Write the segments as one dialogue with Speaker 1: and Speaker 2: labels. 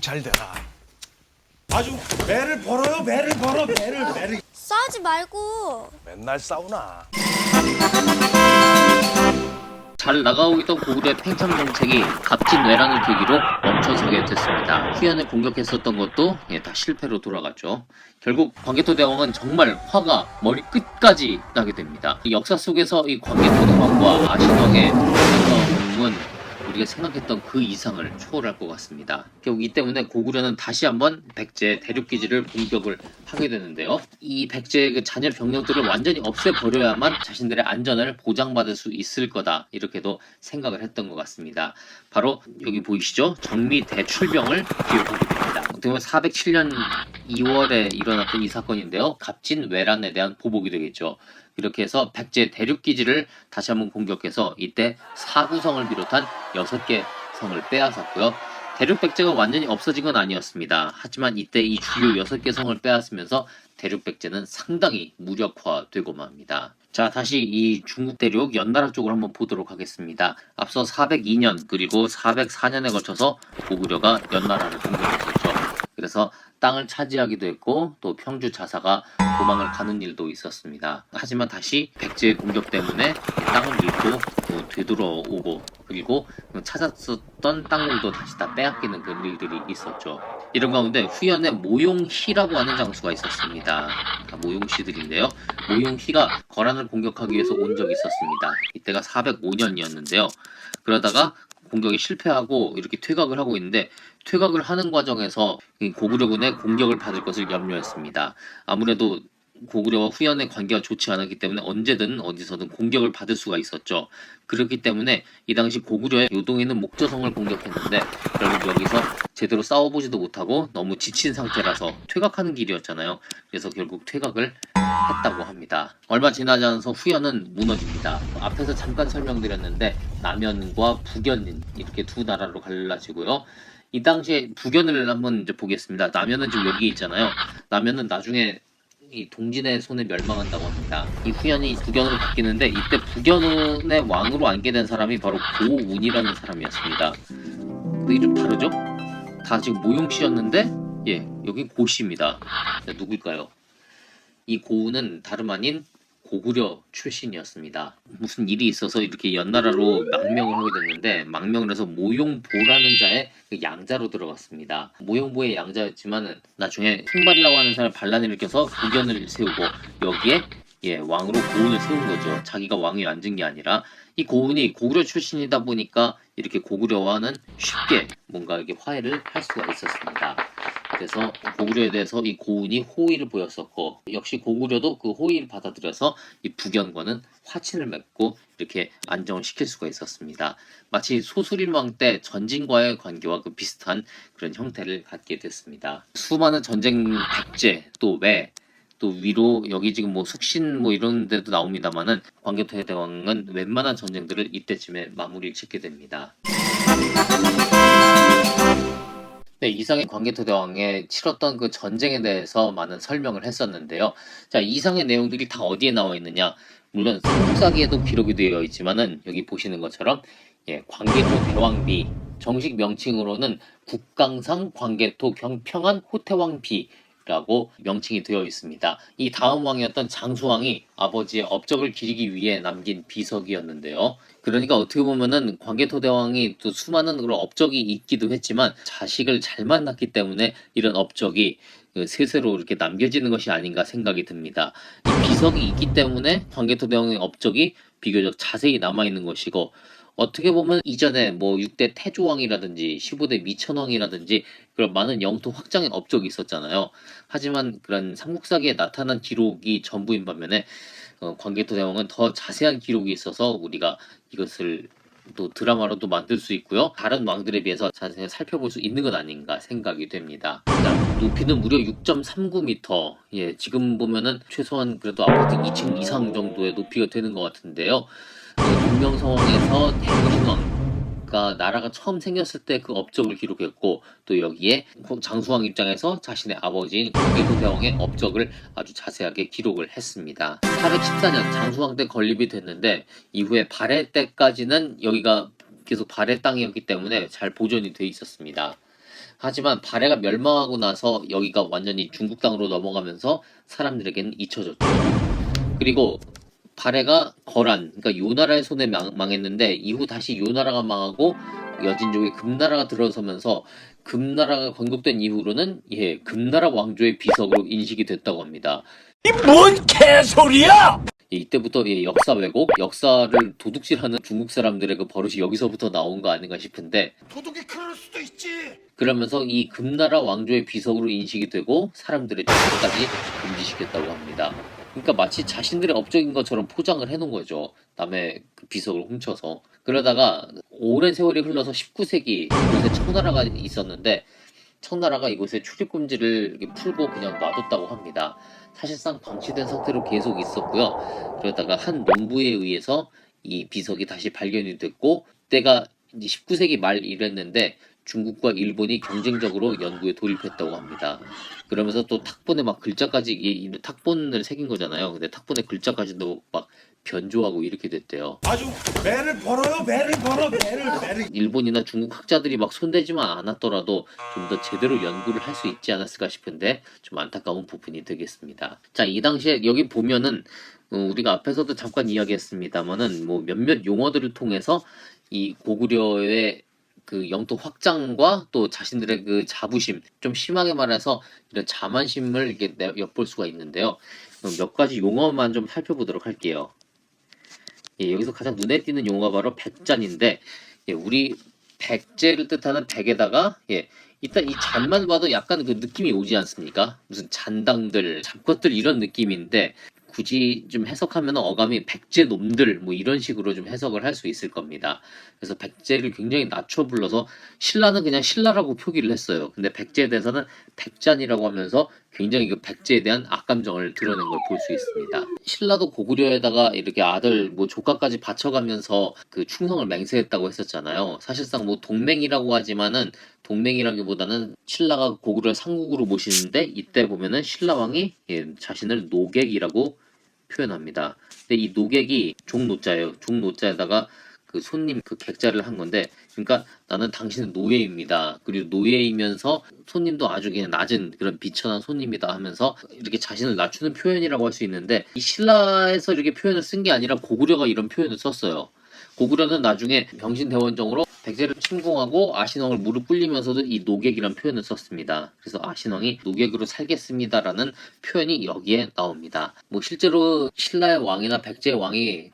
Speaker 1: 잘 되라.
Speaker 2: 아주 매를 벌어요. 매를 벌어. 매를.
Speaker 3: 싸우지 말고.
Speaker 1: 맨날 싸우나.
Speaker 4: 잘 나가고 있던 고구려의 팽창 정책이 값진 외란을 계기로 멈춰서게 됐습니다. 후연을 공격했었던 것도 다 실패로 돌아갔죠. 결국 광개토 대왕은 정말 화가 머리 끝까지 나게 됩니다. 이 역사 속에서 이 광개토 대왕과 아신왕의 싸움은 우리가 생각했던 그 이상을 초월할 것 같습니다. 결국 이 때문에 고구려는 다시 한번 백제의 대륙기지를 공격을 하게 되는데요. 이 백제의 그 잔여 병력들을 완전히 없애버려야만 자신들의 안전을 보장받을 수 있을 거다, 이렇게도 생각을 했던 것 같습니다. 바로 여기 보이시죠? 정미 대출병을 기획하게 됩니다. 어떻게 보면 407년 2월에 일어났던 이 사건인데요. 값진 외란에 대한 보복이 되겠죠. 이렇게 해서 백제 대륙기지를 다시 한번 공격해서 이때 사구성을 비롯한 6개 성을 빼앗았고요. 대륙백제가 완전히 없어진 건 아니었습니다. 하지만 이때 이 주요 6개 성을 빼앗으면서 대륙백제는 상당히 무력화되고 맙니다. 자, 다시 이 중국 대륙 연나라 쪽을 한번 보도록 하겠습니다. 앞서 402년 그리고 404년에 걸쳐서 고구려가 연나라를 공격했었죠. 그래서 땅을 차지하기도 했고 또 평주 자사가 도망을 가는 일도 있었습니다. 하지만 다시 백제의 공격 때문에 땅을 잃고 또 되돌아오고 그리고 찾았었던 땅들도 다시 다 빼앗기는 그런 일들이 있었죠. 이런 가운데 후연에 모용희라고 하는 장수가 있었습니다. 다 모용씨들인데요. 모용희가 거란을 공격하기 위해서 온 적이 있었습니다. 이때가 405년이었는데요. 그러다가 공격이 실패하고 이렇게 퇴각을 하고 있는데 퇴각을 하는 과정에서 고구려군의 공격을 받을 것을 염려했습니다. 아무래도 고구려와 후연의 관계가 좋지 않았기 때문에 언제든 어디서든 공격을 받을 수가 있었죠. 그렇기 때문에 이 당시 고구려의 요동에 있는 목저성을 공격했는데 결국 여기서 제대로 싸워보지도 못하고 너무 지친 상태라서 퇴각하는 길이었잖아요. 그래서 결국 퇴각을 했다고 합니다. 얼마 지나지 않아서 후연은 무너집니다. 앞에서 잠깐 설명드렸는데 남연과 북연 이렇게 두 나라로 갈라지고요. 이 당시에 북연을 한번 이제 보겠습니다. 남연은 지금 여기 있잖아요. 남연은 나중에 이 동진의 손에 멸망한다고 합니다. 이 후연이 북연으로 바뀌는데 이때 북연의 왕으로 앉게 된 사람이 바로 고운이라는 사람이었습니다. 근데 이게 좀 다르죠? 다 지금 모용씨였는데 여기 고씨입니다. 누구일까요? 이 고운은 다름 아닌 고구려 출신이었습니다. 무슨 일이 있어서 이렇게 연나라로 망명을 하게 됐는데 망명을 해서 모용보라는 자의 그 양자로 들어갔습니다. 모용보의 양자였지만 나중에 풍발이라고 하는 사람을 반란을 일으켜서 국연을 세우고 여기에 왕으로 고운을 세운 거죠. 자기가 왕위에 앉은 게 아니라 이 고운이 고구려 출신이다 보니까 이렇게 고구려와는 쉽게 뭔가 이렇게 화해를 할 수가 있었습니다. 그래서 고구려에 대해서 이 고운이 호의를 보였었고 역시 고구려도 그 호의를 받아들여서 이 북연과는 화친을 맺고 이렇게 안정을 시킬 수가 있었습니다. 마치 소수림왕 때 전진과의 관계와 그 비슷한 그런 형태를 갖게 됐습니다. 수많은 전쟁 백제 또 위로 여기 지금 뭐 숙신 뭐 이런 데도 나옵니다만은 광개토 대왕은 웬만한 전쟁들을 이때쯤에 마무리를 짓게 됩니다. 네, 이상의 광개토 대왕에 치렀던 그 전쟁에 대해서 많은 설명을 했었는데요. 자, 이상의 내용들이 다 어디에 나와 있느냐? 물론 삼국사기에도 기록이 되어 있지만은 여기 보시는 것처럼 광개토 대왕비, 정식 명칭으로는 국강상 광개토 경평안 호태왕비 라고 명칭이 되어 있습니다. 이 다음 왕이었던 장수왕이 아버지의 업적을 기리기 위해 남긴 비석이었는데요. 그러니까 어떻게 보면은 광개토 대왕이 또 수많은 그런 업적이 있기도 했지만 자식을 잘 만났기 때문에 이런 업적이 세세로 이렇게 남겨지는 것이 아닌가 생각이 듭니다. 이 비석이 있기 때문에 광개토 대왕의 업적이 비교적 자세히 남아있는 것이고 어떻게 보면 이전에 뭐 6대 태조왕이라든지 15대 미천왕이라든지 그런 많은 영토 확장의 업적이 있었잖아요. 하지만 그런 삼국사기에 나타난 기록이 전부인 반면에 광개토 대왕은 더 자세한 기록이 있어서 우리가 이것을 또 드라마로도 만들 수 있고요. 다른 왕들에 비해서 자세히 살펴볼 수 있는 것 아닌가 생각이 됩니다. 자, 높이는 무려 6.39m. 지금 보면은 최소한 그래도 아파트 2층 이상 정도의 높이가 되는 것 같은데요. 동명성왕에서 대문왕가 나라가 처음 생겼을 때 그 업적을 기록했고 또 여기에 장수왕 입장에서 자신의 아버지인 광개토 대왕의 업적을 아주 자세하게 기록을 했습니다. 414년 장수왕 때 건립이 됐는데 이후에 발해 때까지는 여기가 계속 발해 땅이었기 때문에 잘 보존이 돼 있었습니다. 하지만 발해가 멸망하고 나서 여기가 완전히 중국 땅으로 넘어가면서 사람들에게는 잊혀졌죠. 그리고 발해가 거란, 그러니까 요나라의 손에 망했는데 이후 다시 요나라가 망하고 여진족의 금나라가 들어서면서 금나라가 건국된 이후로는 금나라 왕조의 비석으로 인식이 됐다고 합니다.
Speaker 1: 이 뭔 개소리야!
Speaker 4: 이때부터 역사 왜곡, 역사를 도둑질하는 중국 사람들의 그 버릇이 여기서부터 나온 거 아닌가 싶은데
Speaker 2: 도둑이 그럴 수도 있지.
Speaker 4: 그러면서 이 금나라 왕조의 비석으로 인식이 되고 사람들의 주권까지 금지시켰다고 합니다. 그러니까 마치 자신들의 업적인 것처럼 포장을 해놓은 거죠. 남의 그 비석을 훔쳐서. 그러다가 오랜 세월이 흘러서 19세기 이곳에 청나라가 있었는데 청나라가 이곳에 출입금지를 이렇게 풀고 그냥 놔뒀다고 합니다. 사실상 방치된 상태로 계속 있었고요. 그러다가 한 농부에 의해서 이 비석이 다시 발견이 됐고 때가 이제 19세기 말 이랬는데 중국과 일본이 경쟁적으로 연구에 돌입했다고 합니다. 그러면서 또 탁본에 막 글자까지 이 탁본을 새긴 거잖아요. 근데 탁본에 글자까지도 막 변조하고 이렇게 됐대요.
Speaker 2: 아주 매를 벌어요. 매를 벌어. 매를.
Speaker 4: 일본이나 중국 학자들이 막 손대지만 않았더라도 좀 더 제대로 연구를 할 수 있지 않았을까 싶은데 좀 안타까운 부분이 되겠습니다. 자, 이 당시에 여기 보면은 우리가 앞에서도 잠깐 이야기했습니다만은 뭐 몇몇 용어들을 통해서 이 고구려의 그 영토 확장과 또 자신들의 그 자부심, 좀 심하게 말해서 이런 자만심을 이렇게 엿볼 수가 있는데요. 몇 가지 용어만 좀 살펴보도록 할게요. 여기서 가장 눈에 띄는 용어가 바로 백잔인데, 우리 백제를 뜻하는 백에다가 일단 이 잔만 봐도 약간 그 느낌이 오지 않습니까? 무슨 잔당들, 잡것들 이런 느낌인데 굳이 좀 해석하면 어감이 백제 놈들 뭐 이런 식으로 좀 해석을 할 수 있을 겁니다. 그래서 백제를 굉장히 낮춰 불러서 신라는 그냥 신라라고 표기를 했어요. 근데 백제에 대해서는 백잔이라고 하면서 굉장히 그 백제에 대한 악감정을 드러낸 걸 볼 수 있습니다. 신라도 고구려에다가 이렇게 아들 뭐 조카까지 바쳐가면서 그 충성을 맹세했다고 했었잖아요. 사실상 뭐 동맹이라고 하지만은 동맹이라기보다는 신라가 고구려를 상국으로 모시는데 이때 보면은 신라왕이 자신을 노객이라고 표현합니다. 근데 이 노객이 종노자예요. 종노자에다가 그 손님 그 객자를 한 건데, 그러니까 나는 당신은 노예입니다. 그리고 노예이면서 손님도 아주 그냥 낮은 그런 비천한 손님이다 하면서 이렇게 자신을 낮추는 표현이라고 할 수 있는데, 이 신라에서 이렇게 표현을 쓴 게 아니라 고구려가 이런 표현을 썼어요. 고구려는 나중에 병신대원정으로 백제를 침공하고 아신왕을 무릎 꿇리면서도 이 노객이란 표현을 썼습니다. 그래서 아신왕이 노객으로 살겠습니다라는 표현이 여기에 나옵니다. 뭐 실제로 신라의 왕이나 백제의 왕이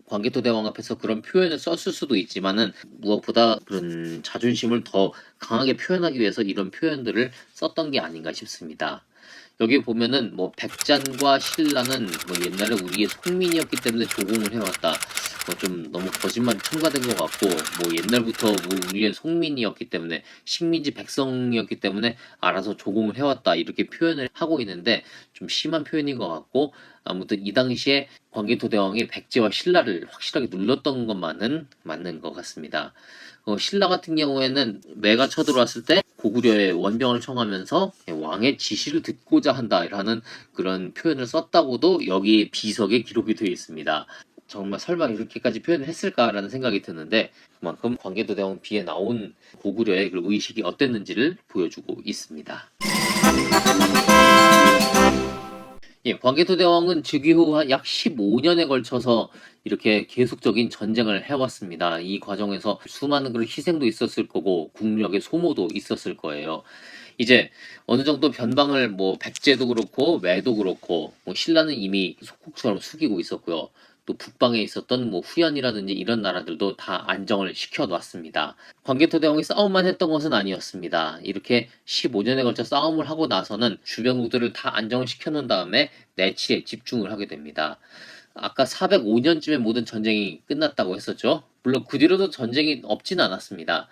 Speaker 4: 광개토 대왕 앞에서 그런 표현을 썼을 수도 있지만은 무엇보다 그런 자존심을 더 강하게 표현하기 위해서 이런 표현들을 썼던 게 아닌가 싶습니다. 여기 보면은 뭐 백잔과 신라는 뭐 옛날에 우리의 속민이었기 때문에 조공을 해왔다. 뭐 좀 너무 거짓말이 첨가된 것 같고, 뭐 옛날부터 뭐 우리의 속민이었기 때문에 식민지 백성이었기 때문에 알아서 조공을 해왔다 이렇게 표현을 하고 있는데 좀 심한 표현인 것 같고, 아무튼 이 당시에 광개토 대왕이 백제와 신라를 확실하게 눌렀던 것만은 맞는 것 같습니다. 신라 같은 경우에는 매가 쳐들어왔을 때 고구려의 원병을 청하면서 왕의 지시를 듣고자 한다라는 그런 표현을 썼다고도 여기 비석에 기록이 되어 있습니다. 정말 설마 이렇게까지 표현을 했을까라는 생각이 드는데 그만큼 광개토 대왕 비에 나온 고구려의 그 의식이 어땠는지를 보여주고 있습니다. 광개토 대왕은 즉위 후 약 15년에 걸쳐서 이렇게 계속적인 전쟁을 해왔습니다. 이 과정에서 수많은 그런 희생도 있었을 거고 국력의 소모도 있었을 거예요. 이제 어느 정도 변방을 뭐 백제도 그렇고 매도 그렇고 뭐 신라는 이미 속국처럼 숙이고 있었고요. 또 북방에 있었던 뭐 후연이라든지 이런 나라들도 다 안정을 시켜놨습니다. 광개토 대왕이 싸움만 했던 것은 아니었습니다. 이렇게 15년에 걸쳐 싸움을 하고 나서는 주변국들을 다 안정을 시켜놓은 다음에 내치에 집중을 하게 됩니다. 아까 405년쯤에 모든 전쟁이 끝났다고 했었죠. 물론 그 뒤로도 전쟁이 없지는 않았습니다.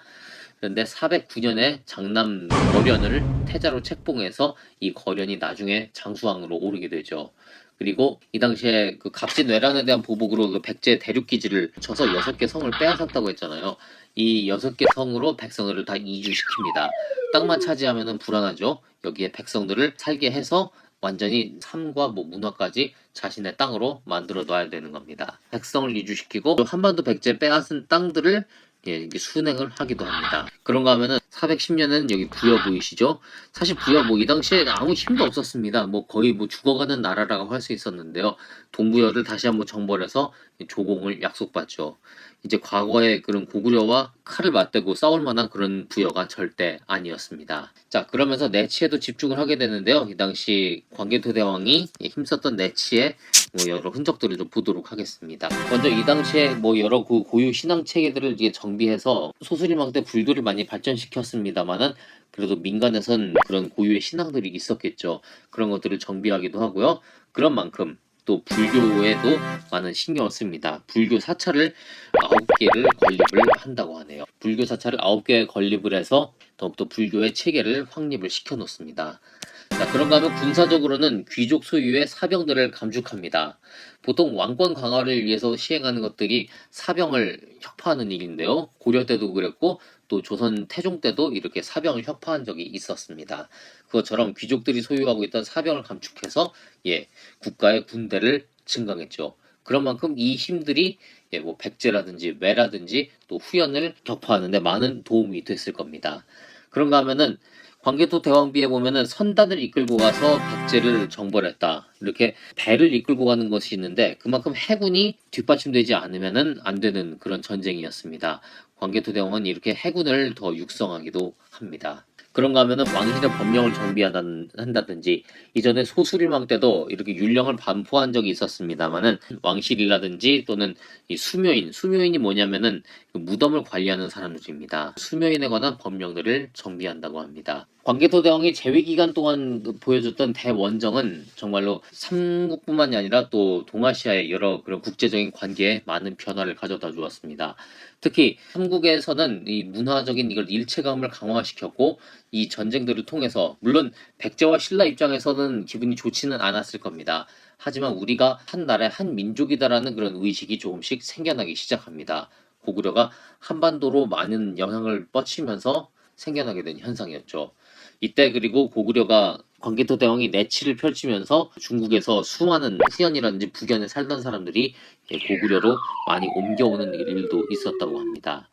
Speaker 4: 그런데 409년에 장남 거련을 태자로 책봉해서 이 거련이 나중에 장수왕으로 오르게 되죠. 그리고 이 당시에 그 갑진왜란에 대한 보복으로 그 백제 대륙기지를 쳐서 6개 성을 빼앗았다고 했잖아요. 이 6개 성으로 백성들을 다 이주시킵니다. 땅만 차지하면 불안하죠. 여기에 백성들을 살게 해서 완전히 삶과 뭐 문화까지 자신의 땅으로 만들어 놔야 되는 겁니다. 백성을 이주시키고 한반도 백제 빼앗은 땅들을 이게 순행을 하기도 합니다. 그런가 하면은 410년은 여기 부여 보이시죠? 사실 부여 이 당시에 아무 힘도 없었습니다. 거의 죽어가는 나라라고 할 수 있었는데요. 동부여를 다시 한번 정벌해서 조공을 약속받죠. 이제 과거에 그런 고구려와 칼을 맞대고 싸울 만한 그런 부여가 절대 아니었습니다. 자, 그러면서 내치에도 집중을 하게 되는데요. 이 당시 광개토대왕이 힘썼던 내치의 여러 흔적들을 좀 보도록 하겠습니다. 먼저 이 당시에 여러 고유 신앙 체계들을 이게 정비해서 소수림왕 때 불교를 많이 발전시켰습니다만은 그래도 민간에선 그런 고유의 신앙들이 있었겠죠. 그런 것들을 정비하기도 하고요. 그런 만큼 또 불교에도 많은 신경을 씁니다. 불교 사찰을 9개를 건립을 한다고 하네요. 불교 사찰을 9개 건립을 해서 더욱더 불교의 체계를 확립을 시켜 놓습니다. 자, 그런가 하면 군사적으로는 귀족 소유의 사병들을 감축합니다. 보통 왕권 강화를 위해서 시행하는 것들이 사병을 혁파하는 일인데요. 고려 때도 그랬고 또 조선 태종 때도 이렇게 사병을 혁파한 적이 있었습니다. 그것처럼 귀족들이 소유하고 있던 사병을 감축해서 국가의 군대를 증강했죠. 그런 만큼 이 힘들이 백제라든지 외라든지 또 후연을 격파하는 데 많은 도움이 됐을 겁니다. 그런가 하면은 광개토 대왕비에 보면은 선단을 이끌고 가서 백제를 정벌했다. 이렇게 배를 이끌고 가는 것이 있는데 그만큼 해군이 뒷받침되지 않으면은 안 되는 그런 전쟁이었습니다. 광개토 대왕은 이렇게 해군을 더 육성하기도 합니다. 그런가 하면은 왕실의 법령을 정비한다든지 이전에 소수림왕 때도 이렇게 율령을 반포한 적이 있었습니다만은 왕실이라든지 또는 이 수묘인이 뭐냐면은 무덤을 관리하는 사람들입니다. 수묘인에 관한 법령들을 정비한다고 합니다. 광개토 대왕이 재위 기간 동안 보여줬던 대원정은 정말로 삼국뿐만이 아니라 또 동아시아의 여러 그런 국제적인 관계에 많은 변화를 가져다 주었습니다. 특히 삼국에서는 이 문화적인 이걸 일체감을 강화시켰고 이 전쟁들을 통해서 물론 백제와 신라 입장에서는 기분이 좋지는 않았을 겁니다. 하지만 우리가 한 나라의 한 민족이다라는 그런 의식이 조금씩 생겨나기 시작합니다. 고구려가 한반도로 많은 영향을 뻗치면서 생겨나게 된 현상이었죠. 이때 그리고 고구려가 광개토 대왕이 내치를 펼치면서 중국에서 수많은 후연이라든지 북연에 살던 사람들이 고구려로 많이 옮겨오는 일도 있었다고 합니다.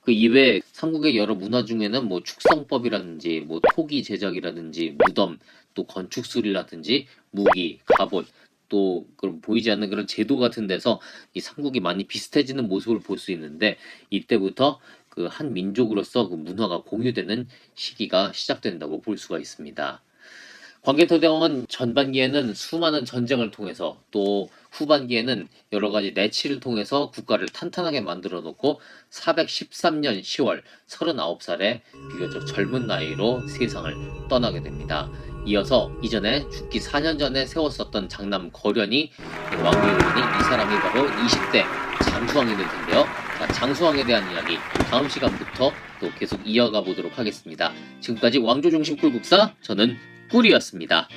Speaker 4: 그 이외에 삼국의 여러 문화 중에는 축성법이라든지 토기 제작이라든지 무덤, 또 건축술이라든지 무기, 갑옷, 또 그런 보이지 않는 그런 제도 같은 데서 이 삼국이 많이 비슷해지는 모습을 볼 수 있는데 이때부터 그 한 민족으로서 그 문화가 공유되는 시기가 시작된다고 볼 수가 있습니다. 광개토 대왕은 전반기에는 수많은 전쟁을 통해서 또 후반기에는 여러 가지 내치를 통해서 국가를 탄탄하게 만들어 놓고 413년 10월 39살에 비교적 젊은 나이로 세상을 떠나게 됩니다. 이어서 이전에 죽기 4년 전에 세웠었던 장남 거련이 왕위에 오르니 이 사람이 바로 20대 장수왕이 될 텐데요. 장수왕에 대한 이야기 다음 시간부터 또 계속 이어가 보도록 하겠습니다. 지금까지 왕조 중심 꿀국사 저는 꿀이었습니다.